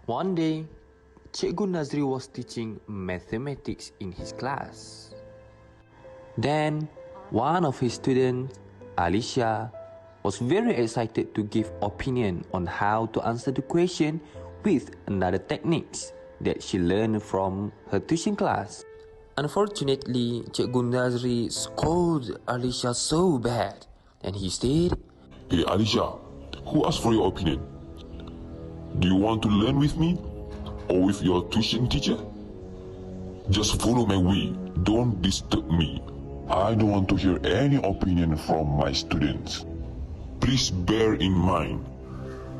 One day, Cikgu Nazri was teaching mathematics in his class. Then, one of his students, Alicia, was very excited to give opinion on how to answer the question with another techniques that she learned from her tuition class. Unfortunately, Cikgu Nazri scolded Alicia so bad, and he said, Hey Alicia, who asked for your opinion? Do you want to learn with me or with your tuition teacher? Just follow my way, don't disturb me. I don't want to hear any opinion from my students. Please bear in mind,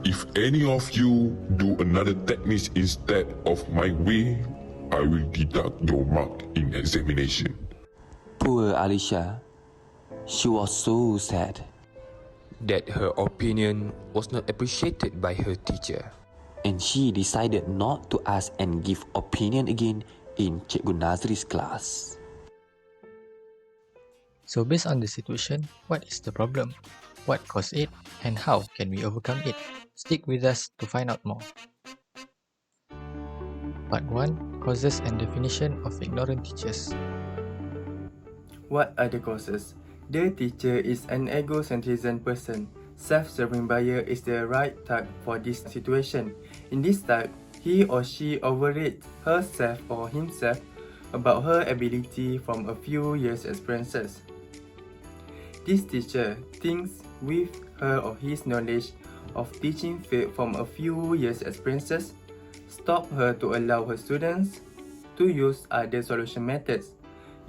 if any of you do another technique instead of my way, I will deduct your mark in examination. Poor Alicia. She was so sad that her opinion was not appreciated by her teacher, and she decided not to ask and give opinion again in Cikgu Nazri's class. So based on the situation, what is the problem? What caused it? And how can we overcome it? Stick with us to find out more. Part 1. Causes and definition of ignorant teachers. What are the causes? The teacher is an egocentrism person. Self-serving buyer is the right type for this situation. In this type, he or she overrates herself or himself about her ability from a few years' experiences. This teacher thinks with her or his knowledge of teaching field from a few years' experiences stop her to allow her students to use other solution methods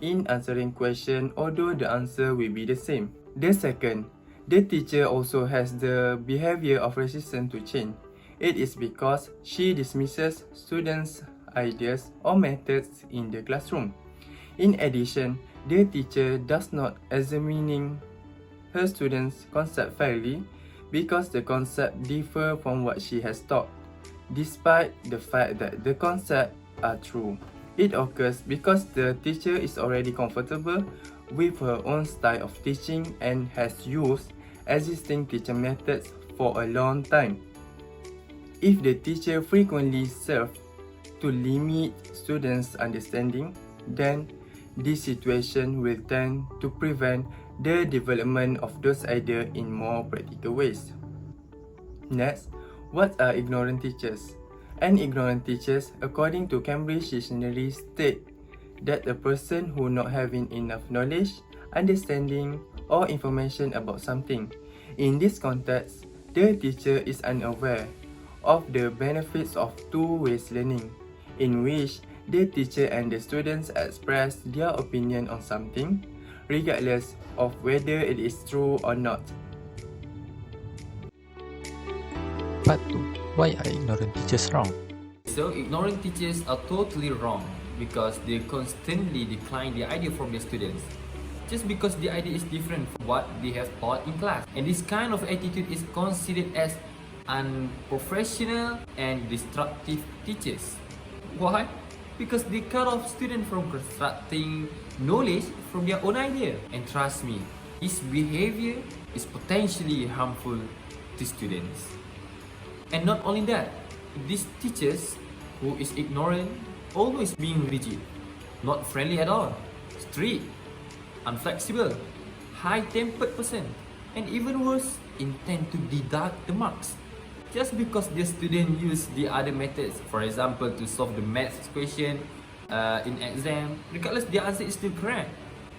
in answering question, although the answer will be the same. The second, the teacher also has the behavior of resistance to change. It is because she dismisses students' ideas or methods in the classroom. In addition, the teacher does not examine her students' concept fairly because the concept differ from what she has taught, despite the fact that the concepts are true. It occurs because the teacher is already comfortable with her own style of teaching and has used existing teaching methods for a long time. If the teacher frequently serves to limit students' understanding, then this situation will tend to prevent the development of those ideas in more practical ways. Next, what are ignorant teachers? An ignorant teacher, according to Cambridge Dictionary, state that a person who not having enough knowledge, understanding, or information about something. In this context, the teacher is unaware of the benefits of two-way learning, in which the teacher and the students express their opinion on something, regardless of whether it is true or not. Part 2. Why are ignorant teachers wrong? So ignorant teachers are totally wrong because they constantly decline the idea from their students just because the idea is different from what they have taught in class. And this kind of attitude is considered as unprofessional and destructive teachers. Why? Because they cut off students from constructing knowledge from their own idea. And trust me, this behavior is potentially harmful to students. And not only that, these teachers who is ignorant, always being rigid, not friendly at all, strict, inflexible, high-tempered person, and even worse, intend to deduct the marks just because the student use the other methods, for example, to solve the maths question in exam, regardless the answer is still correct,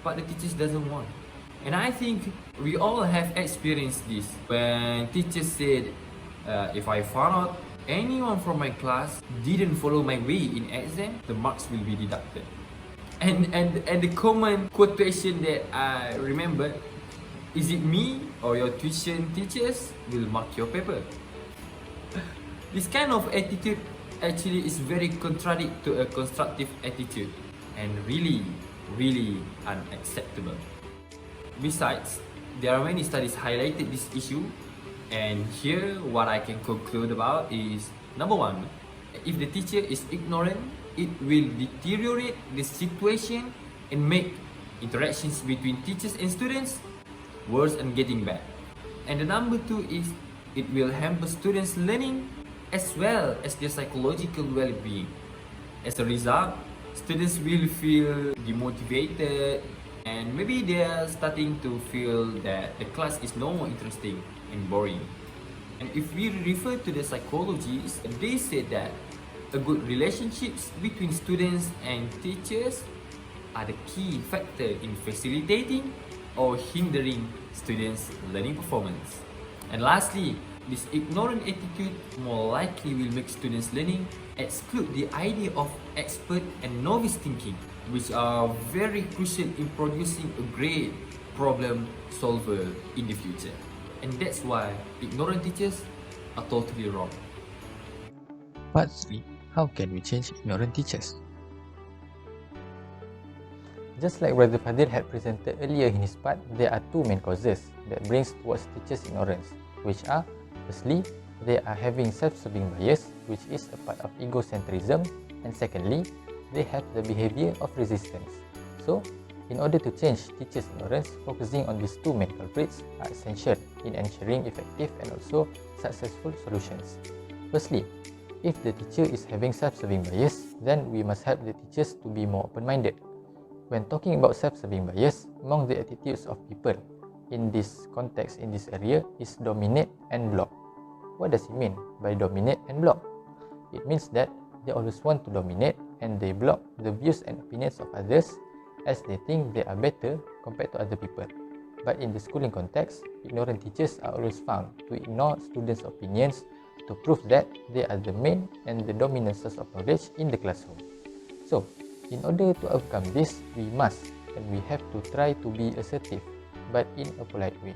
but the teachers doesn't want. And I think we all have experienced this when teachers said, if I found out anyone from my class didn't follow my way in exam, the marks will be deducted. And the common quotation that I remember, is it me or your tuition teachers will mark your paper? This kind of attitude actually is very contrary to a constructive attitude and really unacceptable. Besides, there are many studies highlighted this issue, and here what I can conclude about is, number one, if the teacher is ignorant, it will deteriorate the situation and make interactions between teachers and students worse and getting bad. And the number two is, it will hamper students' learning as well as their psychological well-being. As a result, students will feel demotivated and maybe they are starting to feel that the class is no more interesting and boring. And if we refer to the psychologists, they say that a good relationships between students and teachers are the key factor in facilitating or hindering students' learning performance. And lastly, this ignorant attitude more likely will make students' learning exclude the idea of expert and novice thinking, which are very crucial in producing a great problem solver in the future. And that's why ignorant teachers are totally wrong. Part 3. How can we change ignorant teachers? Just like Brother Fadil had presented earlier in his part, there are two main causes that brings towards teachers' ignorance, which are, firstly, they are having self-serving bias, which is a part of egocentrism, and secondly, they have the behavior of resistance. So, in order to change teachers' ignorance, focusing on these two main culprits are essential in ensuring effective and also successful solutions. Firstly, if the teacher is having self-serving bias, then we must help the teachers to be more open-minded. When talking about self-serving bias, among the attitudes of people in this context, in this area, is dominate and block. What does it mean by dominate and block? It means that they always want to dominate and they block the views and opinions of others as they think they are better compared to other people. But in the schooling context, ignorant teachers are always found to ignore students' opinions to prove that they are the main and the dominant source of knowledge in the classroom. So, in order to overcome this, we must and we have to try to be assertive, but in a polite way.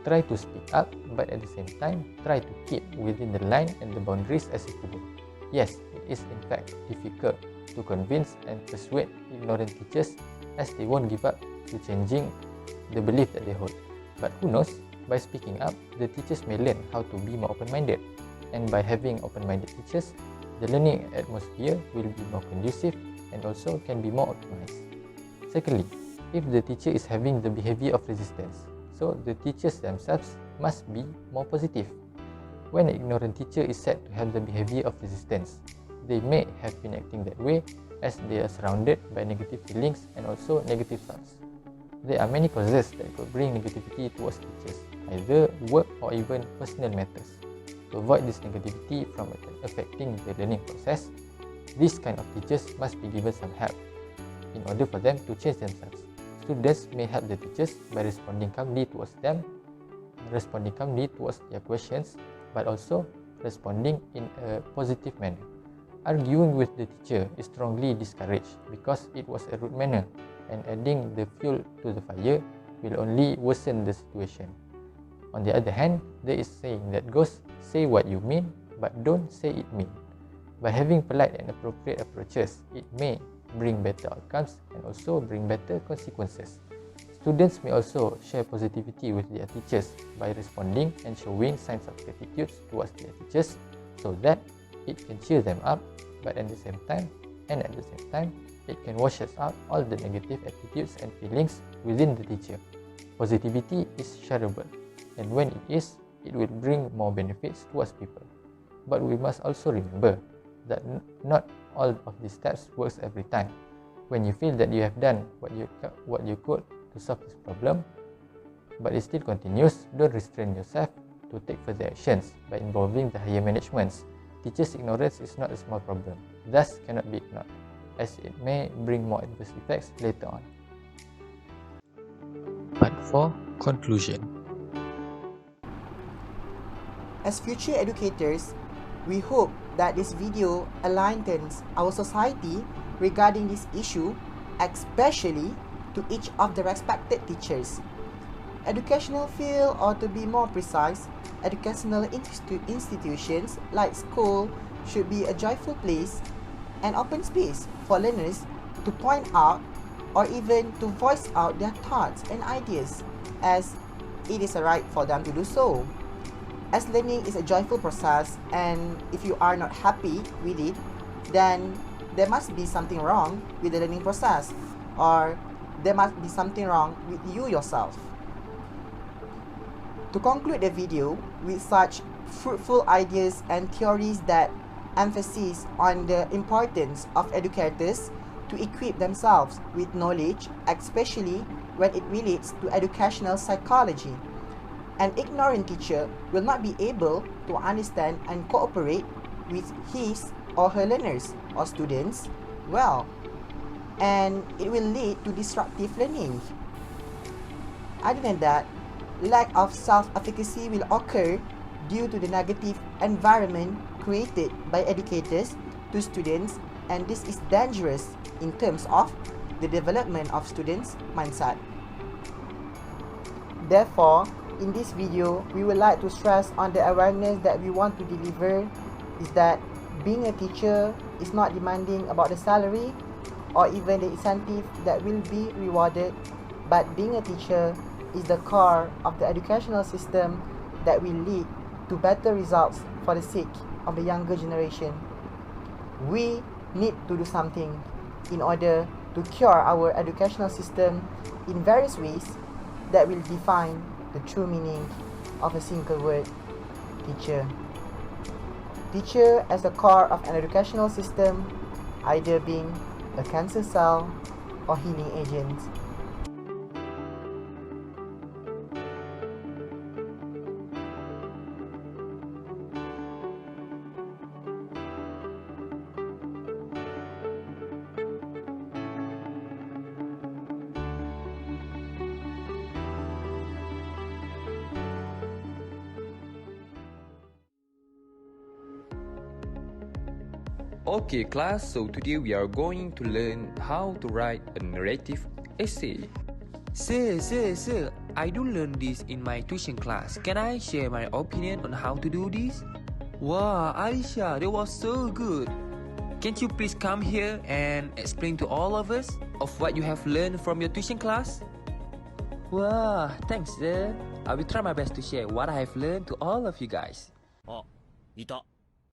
Try to speak up, but at the same time, try to keep within the line and the boundaries as a student. Yes, it is in fact difficult to convince and persuade ignorant teachers as they won't give up to changing the belief that they hold. But who knows, by speaking up, the teachers may learn how to be more open-minded. And by having open-minded teachers, the learning atmosphere will be more conducive and also can be more optimized. Secondly, if the teacher is having the behavior of resistance, so the teachers themselves must be more positive. When an ignorant teacher is said to have the behavior of resistance, they may have been acting that way as they are surrounded by negative feelings and also negative thoughts. There are many causes that could bring negativity towards teachers, either work or even personal matters. To avoid this negativity from affecting the learning process, these kind of teachers must be given some help in order for them to change themselves. Students may help the teachers by responding calmly towards them, responding calmly towards their questions, but also responding in a positive manner. Arguing with the teacher is strongly discouraged because it was a rude manner, and adding the fuel to the fire will only worsen the situation. On the other hand, there is saying that goes, say what you mean, but don't say it mean. By having polite and appropriate approaches, it may bring better outcomes and also bring better consequences. Students may also share positivity with their teachers by responding and showing signs of gratitude towards their teachers so that it can cheer them up, but at the same time, it can wash out all the negative attitudes and feelings within the teacher. Positivity is shareable, and when it is, it will bring more benefits towards people. But we must also remember that not all of these steps works every time. When you feel that you have done what you could to solve this problem, but it still continues, don't restrain yourself to take further actions by involving the higher managements. Teachers' ignorance is not a small problem, thus cannot be ignored, as it may bring more adverse effects later on. Part 4. Conclusion. As future educators, we hope that this video enlightens our society regarding this issue, especially to each of the respected teachers. Educational field, or to be more precise, educational institutions like school should be a joyful place and open space for learners to point out or even to voice out their thoughts and ideas, as it is a right for them to do so. As learning is a joyful process, and if you are not happy with it, then there must be something wrong with the learning process, or there must be something wrong with you yourself. To conclude the video with such fruitful ideas and theories that emphasize on the importance of educators to equip themselves with knowledge, especially when it relates to educational psychology. An ignorant teacher will not be able to understand and cooperate with his or her learners or students well, and it will lead to disruptive learning. Other than that, lack of self-efficacy will occur due to the negative environment created by educators to students, and this is dangerous in terms of the development of students' mindset. Therefore, in this video, we would like to stress on the awareness that we want to deliver is that being a teacher is not demanding about the salary or even the incentive that will be rewarded, but being a teacher is the core of the educational system that will lead to better results for the sake of the younger generation. We need to do something in order to cure our educational system in various ways that will define the true meaning of a single word, teacher. Teacher as the core of an educational system, either being a cancer cell or healing agent. Okay class, so today we are going to learn how to write a narrative essay. Sir, I do learn this in my tuition class. Can I share my opinion on how to do this? Wow, Aisha, that was so good. Can't you please come here and explain to all of us of what you have learned from your tuition class? Wow, thanks sir. I will try my best to share what I have learned to all of you guys. あ、いた。